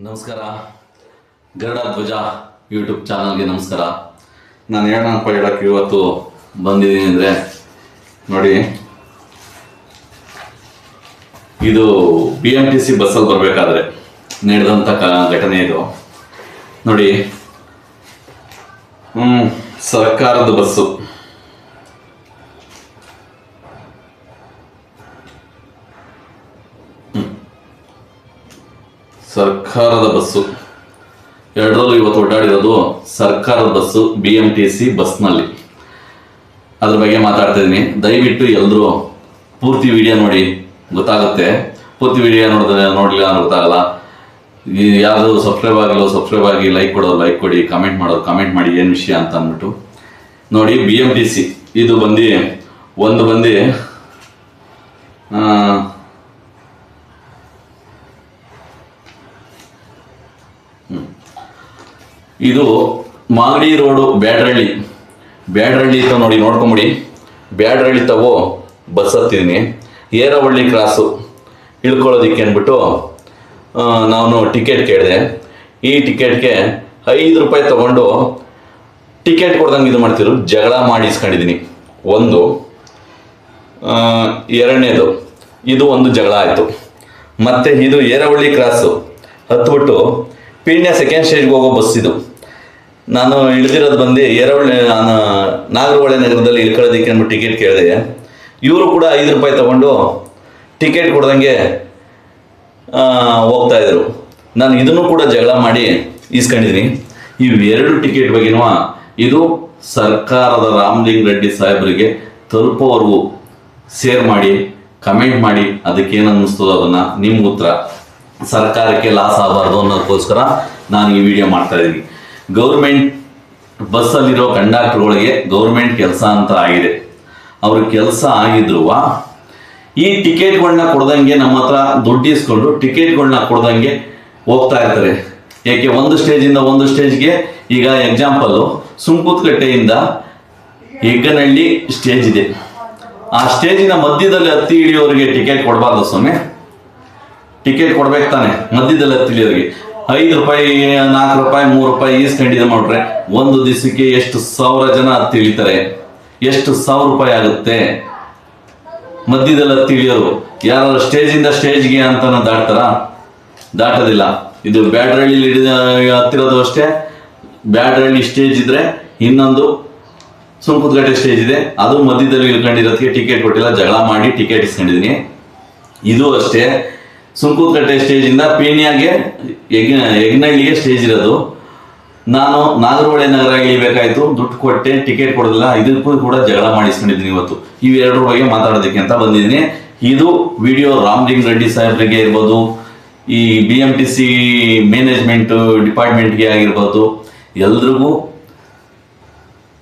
ನಮಸ್ಕಾರ. ಗರುಡ ಧ್ವಜ ಯೂಟ್ಯೂಬ್ ಚಾನಲ್ಗೆ ನಮಸ್ಕಾರ. ನಾನು ಹೇಳೋಕ್ಕೆ ಇವತ್ತು ಬಂದಿದ್ದೀನಿ ಅಂದರೆ ನೋಡಿ, ಇದು BMTC ಬಸ್ಸಲ್ಲಿ ಬರಬೇಕಾದ್ರೆ ನಡೆದಂಥ ಘಟನೆ ಇದು ನೋಡಿ. ಸರ್ಕಾರದ ಬಸ್ಸು, ಸರ್ಕಾರದ ಬಸ್ಸು ಎರಡರಲ್ಲೂ ಇವತ್ತು ಓಡಾಡಿರೋದು ಸರ್ಕಾರದ ಬಸ್ಸು BMTC ಬಸ್ನಲ್ಲಿ. ಅದ್ರ ಬಗ್ಗೆ ಮಾತಾಡ್ತಾ ಇದ್ದೀನಿ. ದಯವಿಟ್ಟು ಎಲ್ಲರೂ ಪೂರ್ತಿ ವಿಡಿಯೋ ನೋಡಿ, ಗೊತ್ತಾಗುತ್ತೆ. ಪೂರ್ತಿ ವಿಡಿಯೋ ನೋಡಲಿಲ್ಲ ಅಂದ್ರೆ ಗೊತ್ತಾಗಲ್ಲ. ಯಾವುದು ಸಬ್ಸ್ಕ್ರೈಬ್ ಆಗಿ ಲೈಕ್ ಕೊಡಿ, ಕಮೆಂಟ್ ಕಮೆಂಟ್ ಮಾಡಿ ಏನು ವಿಷಯ ಅಂತ ಅಂದ್ಬಿಟ್ಟು ನೋಡಿ. BMTC ಇದು ಬಂದು ಇದು ಮಾಗಡಿ ರೋಡು ಬ್ಯಾಡ್ರಳ್ಳಿ ತ ನೋಡ್ಕೊಂಬಿಡಿ. ಬ್ಯಾಡ್ರಳ್ಳಿ ತಗೋ ಬಸ್ ಹತ್ತಿದ್ದೀನಿ. ಏರವಳ್ಳಿ ಕ್ರಾಸು ಇಳ್ಕೊಳ್ಳೋದಿಕ್ಕೆ ಅಂದ್ಬಿಟ್ಟು ನಾನು ಟಿಕೆಟ್ ಕೇಳಿದೆ. ಈ ಟಿಕೆಟ್ಗೆ 5 ರೂಪಾಯಿ ತಗೊಂಡು ಟಿಕೆಟ್ ಕೊಡ್ದಂಗೆ ಇದು ಮಾಡ್ತಿದ್ರು. ಜಗಳ ಮಾಡಿ ಇಸ್ಕೊಂಡಿದ್ದೀನಿ. ಒಂದು ಎರಡನೇದು ಇದು ಒಂದು ಜಗಳ ಆಯಿತು. ಮತ್ತು ಇದು ಏರವಳ್ಳಿ ಕ್ರಾಸು ಹತ್ಬಿಟ್ಟು ಪೀಣ್ಯ ಸೆಕೆಂಡ್ ಸ್ಟೇಜ್ಗೆ ಹೋಗೋ ಬಸ್ ಇದು. ನಾನು ಇಳಿದಿರೋದು ನಾಗರಹೊಳೆ ನಗರದಲ್ಲಿ ಇಳ್ಕೊಳ್ಳೋದಕ್ಕೆ ಅಂದ್ಬಿಟ್ಟು ಟಿಕೆಟ್ ಕೇಳಿದೆ. ಇವರು ಕೂಡ 5 ರೂಪಾಯಿ ತಗೊಂಡು ಟಿಕೆಟ್ ಕೊಡ್ದಂಗೆ ಹೋಗ್ತಾಯಿದ್ರು. ನಾನು ಇದನ್ನು ಕೂಡ ಜಗಳ ಮಾಡಿ ಇಸ್ಕೊಂಡಿದ್ದೀನಿ. ಇವೆರಡು ಟಿಕೆಟ್ ಬಗ್ಗೆನೂ ಇದು ಸರ್ಕಾರದ ರಾಮಲಿಂಗ ರೆಡ್ಡಿ ಸಾಹೇಬರಿಗೆ ತಲುಪೋವರೆಗೂ ಶೇರ್ ಮಾಡಿ, ಕಮೆಂಟ್ ಮಾಡಿ. ಅದಕ್ಕೇನು ಅನ್ನಿಸ್ತದೋ ಅದನ್ನು ನಿಮ್ಮ ಉತ್ತರ. ಸರ್ಕಾರಕ್ಕೆ ಲಾಸ್ ಆಗಬಾರ್ದು ಅನ್ನೋದಕ್ಕೋಸ್ಕರ ನಾನು ಈ ವಿಡಿಯೋ ಮಾಡ್ತಾ ಇದ್ದೀನಿ. ಗೌರ್ಮೆಂಟ್ ಬಸ್ಸಲ್ಲಿರೋ ಕಂಡಕ್ಟರ್ಗಳಿಗೆ ಗೌರ್ಮೆಂಟ್ ಕೆಲಸ ಅಂತ ಆಗಿದೆ. ಅವ್ರ ಕೆಲಸ ಆಗಿದ್ರು ಈ ಟಿಕೆಟ್ಗಳನ್ನ ಕೊಡ್ದಂಗೆ ನಮ್ಮ ಹತ್ರ ದುಡ್ಡು ಇಸ್ಕೊಂಡು ಟಿಕೆಟ್ಗಳನ್ನ ಕೊಡ್ದಂಗೆ ಹೋಗ್ತಾ ಇರ್ತಾರೆ. ಏಕೆ ಒಂದು ಸ್ಟೇಜಿಂದ ಒಂದು ಸ್ಟೇಜ್ಗೆ, ಈಗ ಎಕ್ಸಾಂಪಲ್ಲು ಸುಂಕುತ್ಕಟ್ಟೆಯಿಂದ ಹೆಗ್ಗನಹಳ್ಳಿ ಸ್ಟೇಜ್ ಇದೆ. ಆ ಸ್ಟೇಜಿನ ಮಧ್ಯದಲ್ಲಿ ಹತ್ತಿ ಇಳಿಯೋರಿಗೆ ಟಿಕೆಟ್ ಕೊಡಬಾರ್ದು ಸ್ವಾಮಿ. ಟಿಕೆಟ್ ಕೊಡ್ಬೇಕು ತಾನೆ. ಮಧ್ಯದಲ್ಲಿ ಹತ್ತಿ ಇಳಿಯೋರಿಗೆ 5 ರೂಪಾಯಿ 4 ರೂಪಾಯಿ 3 ರೂಪಾಯಿ ಈಸ್ಕೊಂಡಿದೆ ಮಾಡ್ರೆ ಒಂದು ದಿವಸಕ್ಕೆ ಎಷ್ಟು 1000 ಜನ ಹತ್ತಿ ಇಳಿತಾರೆ? ಎಷ್ಟು 1000 ರೂಪಾಯಿ ಆಗುತ್ತೆ? ಮಧ್ಯದಲ್ಲಿ ಹತ್ತಿ ಇಳಿಯೋರು ಯಾರು ಸ್ಟೇಜಿಂದ ಸ್ಟೇಜ್ಗೆ ಅಂತ ದಾಟೋದಿಲ್ಲ. ಇದು ಬ್ಯಾಡ್ರಳ್ಳಿ ಹತ್ತಿರೋದು ಅಷ್ಟೇ. ಬ್ಯಾಡ್ರಳ್ಳಿ ಸ್ಟೇಜ್ ಇದ್ರೆ ಇನ್ನೊಂದು ಸುಂಕುತ್ಕಟ್ಟೆ ಸ್ಟೇಜ್ ಇದೆ. ಅದು ಮಧ್ಯದಲ್ಲಿ ಇಳ್ಕೊಂಡಿರೋದಕ್ಕೆ ಟಿಕೆಟ್ ಕೊಟ್ಟಿಲ್ಲ, ಜಗಳ ಮಾಡಿ ಟಿಕೆಟ್ ಇಸ್ಕೊಂಡಿದ್ದೀನಿ. ಇದು ಅಷ್ಟೇ. ಸುಂಕುತ್ಕಟ್ಟೆ ಸ್ಟೇಜಿಂದ ಪೀಣ್ಯಾಗೆ ಹೆಗ್ನಹಳ್ಳಿಗೆ ಸ್ಟೇಜ್ ಇರೋದು. ನಾನು ನಾಗರಹೊಳೆ ನಗರ ಇಳಿಬೇಕಾಯ್ತು, ದುಡ್ಡು ಕೊಟ್ಟೆ, ಟಿಕೆಟ್ ಕೊಡೋದಿಲ್ಲ. ಇದಕ್ಕೂ ಕೂಡ ಜಗಳ ಮಾಡಿಸ್ಕೊಂಡಿದ್ದೀನಿ ಇವತ್ತು. ಇವೆರಡರ ಬಗ್ಗೆ ಮಾತಾಡೋದಕ್ಕೆ ಅಂತ ಬಂದಿದ್ದೀನಿ. ಇದು ವಿಡಿಯೋ ರಾಮಲಿಂಗ ರೆಡ್ಡಿ ಸಾಹೇಬ್ರಿಗೆ ಇರ್ಬೋದು, ಈ BMTC ಮ್ಯಾನೇಜ್ಮೆಂಟ್ ಡಿಪಾರ್ಟ್ಮೆಂಟ್ಗೆ ಆಗಿರ್ಬೋದು, ಎಲ್ರಿಗೂ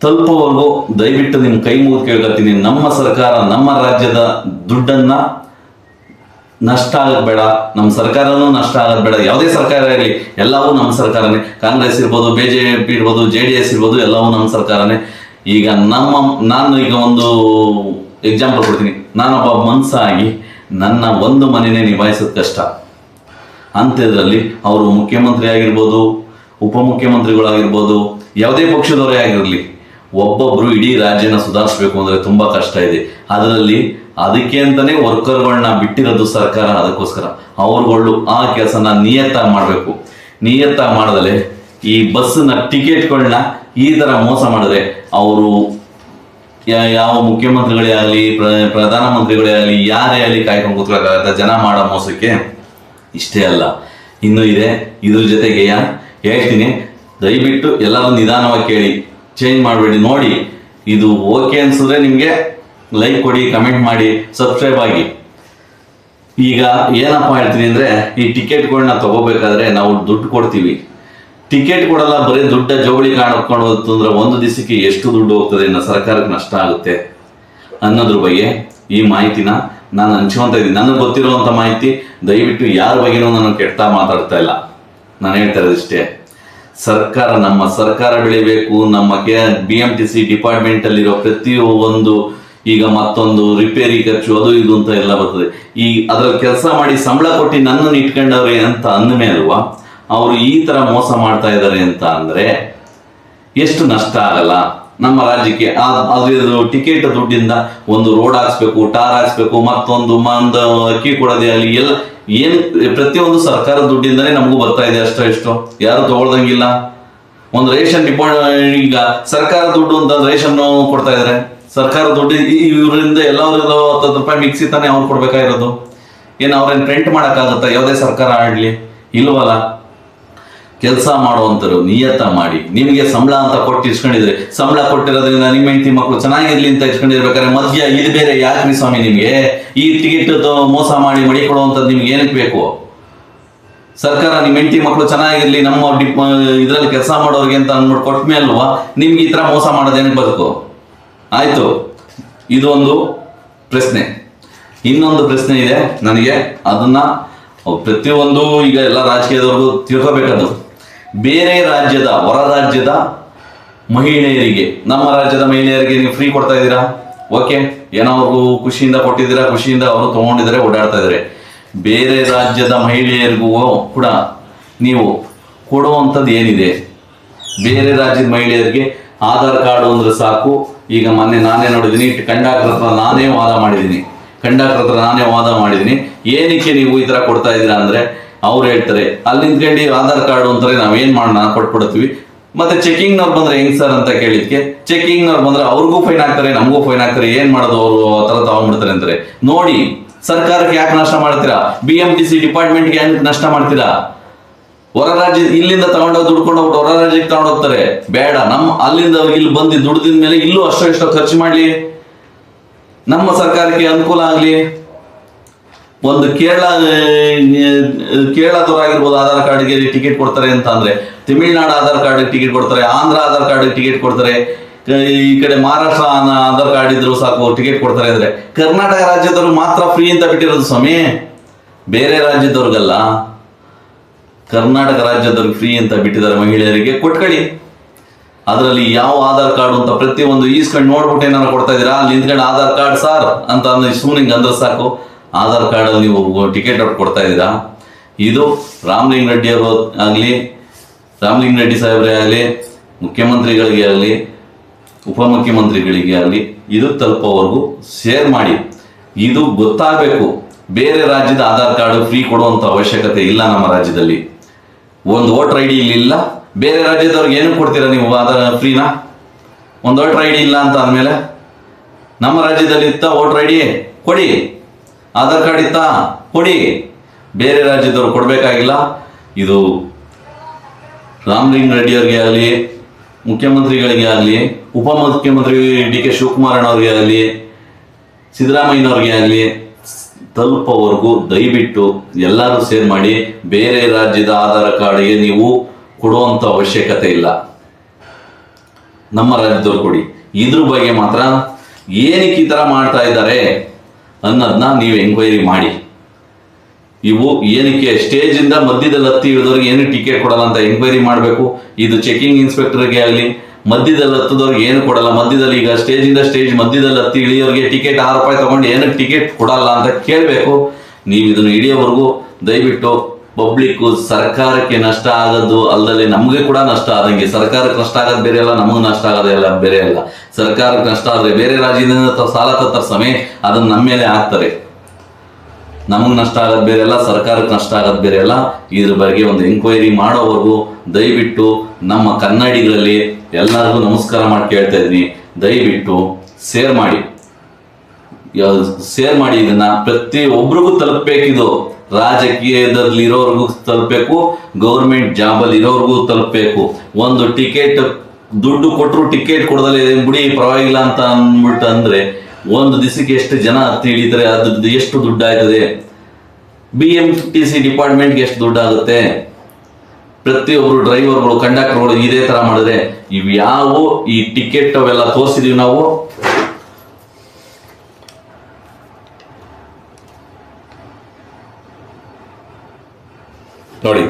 ತಲುಪೋವರೆಗೂ ದಯವಿಟ್ಟು ನಿಮ್ಮ ಕೈ ಮುಗಿದು ಕೇಳ್ಕೊತೀನಿ. ನಮ್ಮ ಸರ್ಕಾರ, ನಮ್ಮ ರಾಜ್ಯದ ದುಡ್ಡನ್ನು ನಷ್ಟ ಆಗೋದು ಬೇಡ, ನಮ್ಮ ಸರ್ಕಾರನೂ ನಷ್ಟ ಆಗೋದು ಬೇಡ. ಯಾವುದೇ ಸರ್ಕಾರ ಇರಲಿ, ಎಲ್ಲವೂ ನಮ್ಮ ಸರ್ಕಾರನೇ. ಕಾಂಗ್ರೆಸ್ ಇರ್ಬೋದು, BJP ಇರ್ಬೋದು, JDS ಇರ್ಬೋದು, ಎಲ್ಲವೂ ನಮ್ಮ ಸರ್ಕಾರನೇ. ಈಗ ನಾನು ಈಗ ಒಂದು ಎಕ್ಸಾಂಪಲ್ ಕೊಡ್ತೀನಿ. ನಾನೊಬ್ಬ ಮನಸ್ಸಾಗಿ ನನ್ನ ಒಂದು ಮನೆಯೇ ನಿಭಾಯಿಸೋದು ಕಷ್ಟ. ಅಂಥದ್ರಲ್ಲಿ ಅವರು ಮುಖ್ಯಮಂತ್ರಿ ಆಗಿರ್ಬೋದು, ಉಪಮುಖ್ಯಮಂತ್ರಿಗಳಾಗಿರ್ಬೋದು, ಯಾವುದೇ ಪಕ್ಷದವರೇ ಆಗಿರಲಿ, ಒಬ್ಬೊಬ್ಬರು ಇಡೀ ರಾಜ್ಯನ ಸುಧಾರಿಸ್ಬೇಕು ಅಂದರೆ ತುಂಬ ಕಷ್ಟ ಇದೆ. ಅದಕ್ಕೆ ಅಂತಲೇ ವರ್ಕರ್ಗಳನ್ನ ಬಿಟ್ಟಿರೋದು ಸರ್ಕಾರ. ಅದಕ್ಕೋಸ್ಕರ ಅವ್ರುಗಳು ಆ ಕೆಲಸನ ನಿಯತ್ತಾಗಿ ಮಾಡಬೇಕು. ನಿಯತ್ತಾಗಿ ಮಾಡದಲೆ ಈ ಬಸ್ನ ಟಿಕೆಟ್ಗಳನ್ನ ಈ ಥರ ಮೋಸ ಮಾಡಿದ್ರೆ ಅವರು ಯಾವ ಮುಖ್ಯಮಂತ್ರಿಗಳೇ ಆಗಲಿ, ಪ್ರಧಾನಮಂತ್ರಿಗಳೇ ಆಗಲಿ, ಯಾರೇ ಆಗಲಿ ಕಾಯ್ಕೊಂಡು ಕೂತ್ಕೊಳ್ಳೋಕ್ಕಾಗತ್ತೆ? ಜನ ಮಾಡೋ ಮೋಸಕ್ಕೆ ಇಷ್ಟೇ ಅಲ್ಲ, ಇನ್ನೂ ಇದೆ. ಇದ್ರ ಜೊತೆಗೆ ಹೇಳ್ತೀನಿ, ದಯವಿಟ್ಟು ಎಲ್ಲರೂ ನಿಧಾನವಾಗಿ ಕೇಳಿ, ಚೇಂಜ್ ಮಾಡಬೇಡಿ. ನೋಡಿ, ಇದು ಓಕೆ ಅನ್ಸಿದ್ರೆ ನಿಮಗೆ ಲೈಕ್ ಕೊಡಿ, ಕಮೆಂಟ್ ಮಾಡಿ, ಸಬ್ಸ್ಕ್ರೈಬ್ ಆಗಿ. ಈಗ ಏನಪ್ಪ ಹೇಳ್ತೀನಿ ಅಂದರೆ, ಈ ಟಿಕೆಟ್ಗಳನ್ನ ತಗೋಬೇಕಾದ್ರೆ ನಾವು ದುಡ್ಡು ಕೊಡ್ತೀವಿ, ಟಿಕೆಟ್ ಕೊಡಲ್ಲ, ಬರೀ ದುಡ್ಡ ಜೋಬಳಿ ಕಾಣ್ಕೊಂಡು ಹೋಗ್ತು ಅಂದ್ರೆ ಒಂದು ದಿವಸಕ್ಕೆ ಎಷ್ಟು ದುಡ್ಡು ಹೋಗ್ತದೆ, ಇನ್ನು ಸರ್ಕಾರಕ್ಕೆ ನಷ್ಟ ಆಗುತ್ತೆ ಅನ್ನೋದ್ರ ಬಗ್ಗೆ ಈ ಮಾಹಿತಿನ ನಾನು ಹಂಚ್ಕೊತ ಇದ್ದೀನಿ. ನನಗೆ ಗೊತ್ತಿರುವಂಥ ಮಾಹಿತಿ. ದಯವಿಟ್ಟು ಯಾರ ಬಗ್ಗೆನೂ ನಾನು ಕೆಟ್ಟ ಮಾತಾಡ್ತಾ ಇಲ್ಲ. ನಾನು ಹೇಳ್ತಾ ಇರೋದು ಇಷ್ಟೇ. ನಮ್ಮ ಸರ್ಕಾರ ಬೆಳಿಬೇಕು. ನಮ್ಮ BMTC ಡಿಪಾರ್ಟ್ಮೆಂಟಲ್ಲಿರೋ ಪ್ರತಿಯೊಂದು ಈಗ ಮತ್ತೊಂದು ರಿಪೇರಿ ಖರ್ಚು ಅದು ಇದು ಅಂತ ಎಲ್ಲ ಬರ್ತದೆ. ಈ ಅದ್ರಲ್ಲಿ ಕೆಲಸ ಮಾಡಿ ಸಂಬಳ ಕೊಟ್ಟು ನನ್ನನ್ನು ಇಟ್ಕೊಂಡವ್ರೆ ಅಂತ ಅಂದಮೇಲೆ ಅಲ್ವಾ ಅವರು ಈ ತರ ಮೋಸ ಮಾಡ್ತಾ ಇದ್ದಾರೆ ಅಂತ ಅಂದ್ರೆ ಎಷ್ಟು ನಷ್ಟ ಆಗಲ್ಲ ನಮ್ಮ ರಾಜ್ಯಕ್ಕೆ. ಅದ್ರ ಟಿಕೆಟ್ ದುಡ್ಡಿಂದ ಒಂದು ರೋಡ್ ಹಾಕ್ಸ್ಬೇಕು, ಟಾರ್ ಹಾಕ್ಸ್ಬೇಕು, ಮತ್ತೊಂದು ಅಕ್ಕಿ ಕೊಡೋದೇ ಅಲ್ಲಿ ಎಲ್ಲ ಏನ್ ಪ್ರತಿಯೊಂದು ಸರ್ಕಾರ ದುಡ್ಡಿಂದನೇ ನಮಗೂ ಬರ್ತಾ ಇದೆ. ಅಷ್ಟೋ ಯಾರು ತಗೊಳ್ದಂಗಿಲ್ಲ. ಒಂದು ರೇಷನ್ ಈಗ ಸರ್ಕಾರ ದುಡ್ಡು ಅಂತ ರೇಷನ್ ಕೊಡ್ತಾ ಇದಾರೆ. ಸರ್ಕಾರ ದುಡ್ಡು ಇವರಿಂದ ಎಲ್ಲರಿಗೂ 10 ರೂಪಾಯಿ ಮಿಕ್ಸಿ ತಾನೇ ಅವ್ರು ಕೊಡ್ಬೇಕಾಗಿರೋದು. ಏನ್ ಅವ್ರೇನ್ ಪ್ರಿಂಟ್ ಮಾಡಕ್ಕಾಗತ್ತಾ ಯಾವುದೇ ಸರ್ಕಾರ ಆಡ್ಲಿ? ಇಲ್ವಲ್ಲ. ಕೆಲಸ ಮಾಡುವಂತರು ನಿಯತ ಮಾಡಿ, ನಿಮ್ಗೆ ಸಂಬಳ ಅಂತ ಕೊಟ್ಟು ಇಸ್ಕೊಂಡಿದ್ರೆ, ಸಂಬಳ ಕೊಟ್ಟಿರೋದ್ರಿಂದ ನಿಮ್ಮ ಹೆಂಡತಿ ಮಕ್ಕಳು ಚೆನ್ನಾಗಿರ್ಲಿ ಅಂತ ಇಸ್ಕೊಂಡಿರ್ಬೇಕಾದ್ರೆ ಮಧ್ಯ ಇದು ಬೇರೆ ಯಾಕ್ರಿ ಸ್ವಾಮಿ ನಿಮ್ಗೆ? ಈ ಟಿಕೆಟ್ ಮೋಸ ಮಾಡಿ ಮಡಿಕೊಡುವಂಥದ್ದು ನಿಮ್ಗೆ ಏನಕ್ಕೆ ಬೇಕು? ಸರ್ಕಾರ ನಿಮ್ಮ ಹೆಂಡತಿ ಮಕ್ಕಳು ಚೆನ್ನಾಗಿರ್ಲಿ, ನಮ್ಮ ಇದ್ರಲ್ಲಿ ಕೆಲಸ ಮಾಡೋರಿಗೆ ಅಂತ ಅಂದ್ಬಿಟ್ಟು ಕೊಟ್ಟ ಮೇಲ್ವಾ ನಿಮ್ಗೆ ಈ ತರ ಮೋಸ ಮಾಡೋದೇನಕ್ಕೆ ಬದುಕು? ಆಯ್ತು, ಇದು ಒಂದು ಪ್ರಶ್ನೆ. ಇನ್ನೊಂದು ಪ್ರಶ್ನೆ ಇದೆ ನನಗೆ, ಅದನ್ನ ಪ್ರತಿಯೊಂದು ಈಗ ಎಲ್ಲ ರಾಜಕೀಯದವ್ರಿಗೂ ತಿಳ್ಕೋಬೇಕದು. ಬೇರೆ ರಾಜ್ಯದ, ಹೊರ ರಾಜ್ಯದ ಮಹಿಳೆಯರಿಗೆ, ನಮ್ಮ ರಾಜ್ಯದ ಮಹಿಳೆಯರಿಗೆ ನೀವು ಫ್ರೀ ಕೊಡ್ತಾ ಇದ್ದೀರಾ, ಓಕೆ, ಏನೋ ಅವ್ರಿಗೂ ಖುಷಿಯಿಂದ ಕೊಟ್ಟಿದ್ದೀರಾ, ಖುಷಿಯಿಂದ ಅವರು ತಗೊಂಡಿದ್ದಾರೆ, ಓಡಾಡ್ತಾ ಇದ್ದಾರೆ. ಬೇರೆ ರಾಜ್ಯದ ಮಹಿಳೆಯರಿಗೂ ಕೂಡ ನೀವು ಕೊಡುವಂಥದ್ದು ಏನಿದೆ? ಬೇರೆ ರಾಜ್ಯದ ಮಹಿಳೆಯರಿಗೆ ಆಧಾರ್ ಕಾರ್ಡ್ ಅಂದ್ರೆ ಸಾಕು. ಈಗ ಮೊನ್ನೆ ನಾನೇ ನೋಡಿದ್ದೀನಿ, ಕಂಡಕ್ಟರ್ ಹತ್ರ ನಾನೇ ವಾದ ಮಾಡಿದ್ದೀನಿ. ಏನಕ್ಕೆ ನೀವು ಈ ತರ ಕೊಡ್ತಾ ಇದ್ದೀರಾ ಅಂದ್ರೆ ಅವ್ರು ಹೇಳ್ತಾರೆ, ಅಲ್ಲಿ ನಿಂತ್ಕೊಂಡು ಆಧಾರ್ ಕಾರ್ಡ್ ಅಂತಾರೆ, ನಾವೇನ್ ಮಾಡೋಣ ಕೊಟ್ಬಿಡ್ತೀವಿ. ಮತ್ತೆ ಚೆಕಿಂಗ್ನವ್ರು ಬಂದ್ರೆ ಹೆಂಗ್ ಸರ್ ಅಂತ ಕೇಳಿದ್ಕೆ, ಚೆಕಿಂಗ್ನವ್ರು ಬಂದ್ರೆ ಅವ್ರಿಗೂ ಫೈನ್ ಹಾಕ್ತಾರೆ, ನಮಗೂ ಫೈನ್ ಹಾಕ್ತಾರೆ, ಏನ್ ಮಾಡೋದು ಅವರು ಆ ತರ ತಗೊಂಡ್ಬಿಡ್ತಾರೆ ಅಂತಾರೆ. ನೋಡಿ, ಸರ್ಕಾರಕ್ಕೆ ಯಾಕೆ ನಷ್ಟ ಮಾಡ್ತೀರಾ? BMTC ಡಿಪಾರ್ಟ್ಮೆಂಟ್ಗೆ ಯಾಕೆ ನಷ್ಟ ಮಾಡ್ತೀರಾ? ಹೊರ ರಾಜ್ಯ ಇಲ್ಲಿಂದ ತಗೊಂಡೋಗಿ ದುಡ್ಕೊಂಡು ಹೋಗ್ಬಿಟ್ಟು ಹೊರ ರಾಜ್ಯಕ್ಕೆ ತಗೊಂಡೋಗ್ತಾರೆ. ಬೇಡ, ಅಲ್ಲಿಂದ ಇಲ್ಲಿ ಬಂದು ದುಡ್ದಿದ ಮೇಲೆ ಇಲ್ಲೂ ಅಷ್ಟೋ ಖರ್ಚು ಮಾಡ್ಲಿ, ನಮ್ಮ ಸರ್ಕಾರಕ್ಕೆ ಅನುಕೂಲ ಆಗ್ಲಿ. ಒಂದು ಕೇರಳದವರಾಗಿರ್ಬೋದು, ಆಧಾರ್ ಕಾರ್ಡ್ಗೆ ಟಿಕೆಟ್ ಕೊಡ್ತಾರೆ ಅಂತ ಅಂದ್ರೆ, ತಮಿಳ್ನಾಡು ಆಧಾರ್ ಕಾರ್ಡ್ ಟಿಕೆಟ್ ಕೊಡ್ತಾರೆ, ಆಂಧ್ರ ಆಧಾರ್ ಕಾರ್ಡ್ ಟಿಕೆಟ್ ಕೊಡ್ತಾರೆ, ಈ ಕಡೆ ಮಹಾರಾಷ್ಟ್ರ ಆಧಾರ್ ಕಾರ್ಡ್ ಇದ್ರು ಸಾಕು ಟಿಕೆಟ್ ಕೊಡ್ತಾರೆ. ಅಂದ್ರೆ ಕರ್ನಾಟಕ ರಾಜ್ಯದವ್ರು ಮಾತ್ರ ಫ್ರೀ ಅಂತ ಬಿಟ್ಟಿರೋದು ಸ್ವಾಮಿ, ಬೇರೆ ರಾಜ್ಯದವ್ರಿಗಲ್ಲ. ಕರ್ನಾಟಕ ರಾಜ್ಯದವ್ರಿಗೆ ಫ್ರೀ ಅಂತ ಬಿಟ್ಟಿದ್ದಾರೆ. ಮಹಿಳೆಯರಿಗೆ ಕೊಟ್ಕೊಳ್ಳಿ. ಅದರಲ್ಲಿ ಯಾವ ಆಧಾರ್ ಕಾರ್ಡ್ ಅಂತ ಪ್ರತಿಯೊಂದು ಈಸ್ಕೊಂಡು ನೋಡ್ಬಿಟ್ಟು ಏನಾರು ಕೊಡ್ತಾ ಇದೀರಾ? ಅಲ್ಲಿ ನಿಂತ್ಕೊಂಡು ಆಧಾರ್ ಕಾರ್ಡ್ ಸಾರ್ ಅಂತ ಸುಮ್ಮನೆ ಅಂದ್ರೆ ಸಾಕು, ಆಧಾರ್ ಕಾರ್ಡ್ ಅಲ್ಲಿ ನೀವು ಟಿಕೆಟ್ ಅವ್ರು ಕೊಡ್ತಾ ಇದ್ದೀರಾ? ಇದು ರಾಮಲಿಂಗ ರೆಡ್ಡಿ ಅವರು ಆಗಲಿ, ರಾಮಲಿಂಗ ರೆಡ್ಡಿ ಸಾಹೇಬ್ರೇ ಆಗಲಿ, ಮುಖ್ಯಮಂತ್ರಿಗಳಿಗೆ ಆಗಲಿ, ಉಪಮುಖ್ಯಮಂತ್ರಿಗಳಿಗೆ ಆಗಲಿ ಇದು ತಲುಪೋವರೆಗೂ ಶೇರ್ ಮಾಡಿ. ಇದು ಗೊತ್ತಾಗಬೇಕು. ಬೇರೆ ರಾಜ್ಯದ ಆಧಾರ್ ಕಾರ್ಡ್ ಫ್ರೀ ಕೊಡುವಂತ ಅವಶ್ಯಕತೆ ಇಲ್ಲ ನಮ್ಮ ರಾಜ್ಯದಲ್ಲಿ. ಒಂದು ವೋಟರ್ ID ಇಲ್ಲ, ಬೇರೆ ರಾಜ್ಯದವ್ರಿಗೆ ಏನು ಕೊಡ್ತೀರಾ ನೀವು ಆಧಾರ್ ಫ್ರೀನಾ? ಒಂದು ವೋಟರ್ ID ಇಲ್ಲ ಅಂತ ಅಂದಮೇಲೆ ನಮ್ಮ ರಾಜ್ಯದಲ್ಲಿ ಇತ್ತ ವೋಟರ್ ID ಕೊಡಿ, ಆಧಾರ್ ಕಾರ್ಡ್ ಇತ್ತ ಕೊಡಿ, ಬೇರೆ ರಾಜ್ಯದವ್ರು ಕೊಡಬೇಕಾಗಿಲ್ಲ. ಇದು ರಾಮಲಿಂಗ ರೆಡ್ಡಿ ಅವ್ರಿಗೆ ಆಗಲಿ, ಮುಖ್ಯಮಂತ್ರಿಗಳಿಗೆ ಆಗಲಿ, ಉಪಮುಖ್ಯಮಂತ್ರಿ DK ಶಿವಕುಮಾರ್ ಅವ್ರಿಗೆ ಆಗಲಿ, ಸಿದ್ದರಾಮಯ್ಯನವ್ರಿಗೆ ಆಗಲಿ ತಲುಪೋವರೆಗೂ ದಯವಿಟ್ಟು ಎಲ್ಲರೂ ಸೇರ್ ಮಾಡಿ. ಬೇರೆ ರಾಜ್ಯದ ಆಧಾರ್ ಕಾರ್ಡ್ಗೆ ನೀವು ಕೊಡುವಂತ ಅವಶ್ಯಕತೆ ಇಲ್ಲ, ನಮ್ಮ ರಾಜ್ಯದವ್ರು ಕೊಡಿ. ಇದ್ರ ಬಗ್ಗೆ ಮಾತ್ರ ಏನಕ್ಕೆ ಈ ತರ ಮಾಡ್ತಾ ಇದ್ದಾರೆ ಅನ್ನೋದನ್ನ ನೀವು ಎಂಕ್ವೈರಿ ಮಾಡಿ. ಇವು ಏನಕ್ಕೆ ಸ್ಟೇಜ್ ಇಂದ ಮಧ್ಯದಲ್ಲಿ ಹತ್ತಿ ಇಳಿದವ್ರಿಗೆ ಏನು ಟಿಕೆಟ್ ಕೊಡಲ್ಲ ಅಂತ ಎಂಕ್ವೈರಿ ಮಾಡಬೇಕು. ಇದು ಚೆಕಿಂಗ್ ಇನ್ಸ್ಪೆಕ್ಟರ್ಗೆ ಆಗಲಿ, ಮಧ್ಯದಲ್ಲಿ ಹತ್ತದವ್ರಿಗೆ ಏನು ಕೊಡಲ್ಲ. ಮಧ್ಯದಲ್ಲಿ ಈಗ ಸ್ಟೇಜ್ ಇಂದ ಸ್ಟೇಜ್ ಮಧ್ಯದಲ್ಲಿ ಹತ್ತಿ ಇಳಿಯೋರಿಗೆ ಟಿಕೆಟ್ 6 ರೂಪಾಯಿ ತಗೊಂಡು ಏನಕ್ಕೆ ಟಿಕೆಟ್ ಕೊಡಲ್ಲ ಅಂತ ಕೇಳಬೇಕು. ನೀವು ಇದನ್ನು ಹಿಡಿಯೋವರೆಗೂ ದಯವಿಟ್ಟು ಪಬ್ಲಿಕ್, ಸರ್ಕಾರಕ್ಕೆ ನಷ್ಟ ಆಗೋದು ಅಲ್ಲದೆ ನಮಗೆ ಕೂಡ ನಷ್ಟ ಆದಂಗೆ. ಸರ್ಕಾರಕ್ಕೆ ನಷ್ಟ ಆಗೋದು ಬೇರೆ ಅಲ್ಲ, ನಮಗೆ ನಷ್ಟ ಆಗೋದೆಲ್ಲ ಬೇರೆ ಅಲ್ಲ. ಸರ್ಕಾರಕ್ಕೆ ನಷ್ಟ ಆದ್ರೆ ಬೇರೆ ರಾಜ್ಯದಿಂದ ಸಾಲ ತರ್ತಾರೆ ಸಮಯ, ಅದನ್ನ ನಮ್ಮ ಮೇಲೆ ಹಾಕ್ತಾರೆ. ನಮಗೆ ನಷ್ಟ ಆಗೋದು ಬೇರೆ ಅಲ್ಲ, ಸರ್ಕಾರಕ್ಕೆ ನಷ್ಟ ಆಗೋದು ಬೇರೆ ಅಲ್ಲ. ಇದ್ರ ಬಗ್ಗೆ ಒಂದು ಎಂಕ್ವೈರಿ ಮಾಡೋವರೆಗೂ ದಯವಿಟ್ಟು ನಮ್ಮ ಕನ್ನಡಿಗರಲ್ಲಿ ಎಲ್ಲರಿಗೂ ನಮಸ್ಕಾರ ಮಾಡಿ ಕೇಳ್ತಾ ಇದ್ದೀನಿ, ದಯವಿಟ್ಟು ಶೇರ್ ಮಾಡಿ. ಇದನ್ನ ಪ್ರತಿಯೊಬ್ಬರಿಗೂ ತಲುಪಬೇಕಿದು. ರಾಜಕೀಯದಲ್ಲಿ ಇರೋರ್ಗೂ ತಲುಪಬೇಕು, ಗೌರ್ಮೆಂಟ್ ಜಾಬಲ್ಲಿ ಇರೋರ್ಗೂ ತಲುಪಬೇಕು. ಒಂದು ಟಿಕೆಟ್ ದುಡ್ಡು ಕೊಟ್ಟರು ಟಿಕೆಟ್ ಕೊಡದಲ್ಲೇ ಬಿಡಿ ಪರವಾಗಿಲ್ಲ ಅಂತ ಅಂದ್ಬಿಟ್ಟು ಅಂದ್ರೆ ಒಂದು ದಿವಸಕ್ಕೆ ಎಷ್ಟು ಜನ ಹತ್ತಿ ಇಳಿತಾರೆ, ಅದ್ರದ್ದು ಎಷ್ಟು ದುಡ್ಡು ಆಯ್ತದೆ? BMTC ಡಿಪಾರ್ಟ್ಮೆಂಟ್ಗೆ ಎಷ್ಟು ದುಡ್ಡು ಆಗುತ್ತೆ? ಪ್ರತಿಯೊಬ್ರು ಡ್ರೈವರ್ಗಳು, ಕಂಡಕ್ಟರ್ಗಳು ಇದೇ ತರ ಮಾಡಿದ್ರೆ ಇವ್ಯಾವ ಈ ಟಿಕೆಟ್ ಅವೆಲ್ಲ ತೋರಿಸಿದೀವಿ ನಾವು. ನೋಡಿ,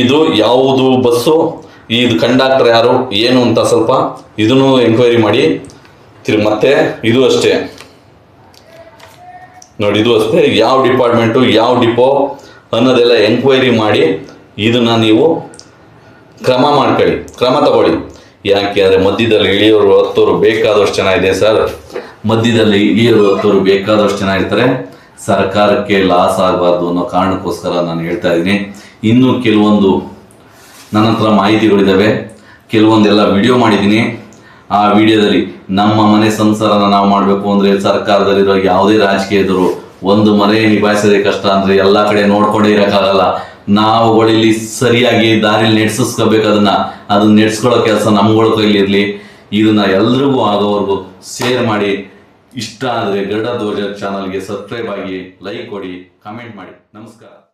ಇದು ಯಾವುದು ಬಸ್ಸು, ಇದು ಕಂಡಕ್ಟರ್ ಯಾರು ಏನು ಅಂತ ಸ್ವಲ್ಪ ಇದನ್ನು ಎಂಕ್ವೈರಿ ಮಾಡಿ. ಮತ್ತೆ ಇದು ಅಷ್ಟೇ ನೋಡಿ, ಇದು ಅಷ್ಟೇ ಯಾವ ಡಿಪಾರ್ಟ್ಮೆಂಟು ಯಾವ ಡಿಪೋ ಅನ್ನೋದೆಲ್ಲ ಎಂಕ್ವೈರಿ ಮಾಡಿ ಇದನ್ನ ನೀವು ಕ್ರಮ ಮಾಡ್ಕೊಳ್ಳಿ, ಕ್ರಮ ತಗೊಳ್ಳಿ. ಯಾಕೆ ಅಂದರೆ ಮಧ್ಯದಲ್ಲಿ ಇಳಿಯೋರು ಹತ್ತೋರು ಬೇಕಾದಷ್ಟು ಜನ ಇದೆ ಸರ್. ಮಧ್ಯದಲ್ಲಿ ಇಳಿಯೋರು ಹತ್ತೋರು ಬೇಕಾದಷ್ಟು ಜನ ಇರ್ತಾರೆ. ಸರ್ಕಾರಕ್ಕೆ ಲಾಸ್ ಆಗಬಾರ್ದು ಅನ್ನೋ ಕಾರಣಕ್ಕೋಸ್ಕರ ನಾನು ಹೇಳ್ತಾ ಇದ್ದೀನಿ. ಇನ್ನೂ ಕೆಲವೊಂದು ನನ್ನ ಹತ್ರ ಮಾಹಿತಿಗಳಿದ್ದಾವೆ, ಕೆಲವೊಂದೆಲ್ಲ ವಿಡಿಯೋ ಮಾಡಿದ್ದೀನಿ. ಆ ವಿಡಿಯೋದಲ್ಲಿ ನಮ್ಮ ಮನೆ ಸಂಸಾರನ ನಾವು ಮಾಡಬೇಕು ಅಂದರೆ ಸರ್ಕಾರದಲ್ಲಿರೋ ಯಾವುದೇ ರಾಜಕೀಯದವರು ಒಂದು ಮನೆ ನಿಭಾಯಿಸೋದೇ ಕಷ್ಟ ಅಂದರೆ ಎಲ್ಲ ಕಡೆ ನೋಡ್ಕೊಂಡೇ ಇರೋಕ್ಕಾಗಲ್ಲ. ನಾವುಗಳಿಲ್ಲಿ ಸರಿಯಾಗಿ ದಾರಿಲಿ ನಡೆಸಿಸ್ಕೋಬೇಕು, ಅದನ್ನ ನಡೆಸ್ಕೊಳ್ಳೋ ಕೆಲಸ ನಮ್ಗಳ ಕೈಲಿ ಇರಲಿ. ಇದನ್ನ ಎಲ್ರಿಗೂ ಆಗೋವರೆಗೂ ಶೇರ್ ಮಾಡಿ. ಇಷ್ಟ ಆದರೆ ಗರುಡ ಧ್ವಜ ಚಾನಲ್ಗೆ ಸಬ್ಸ್ಕ್ರೈಬ್ ಆಗಿ, ಲೈಕ್ ಕೊಡಿ, ಕಮೆಂಟ್ ಮಾಡಿ. ನಮಸ್ಕಾರ.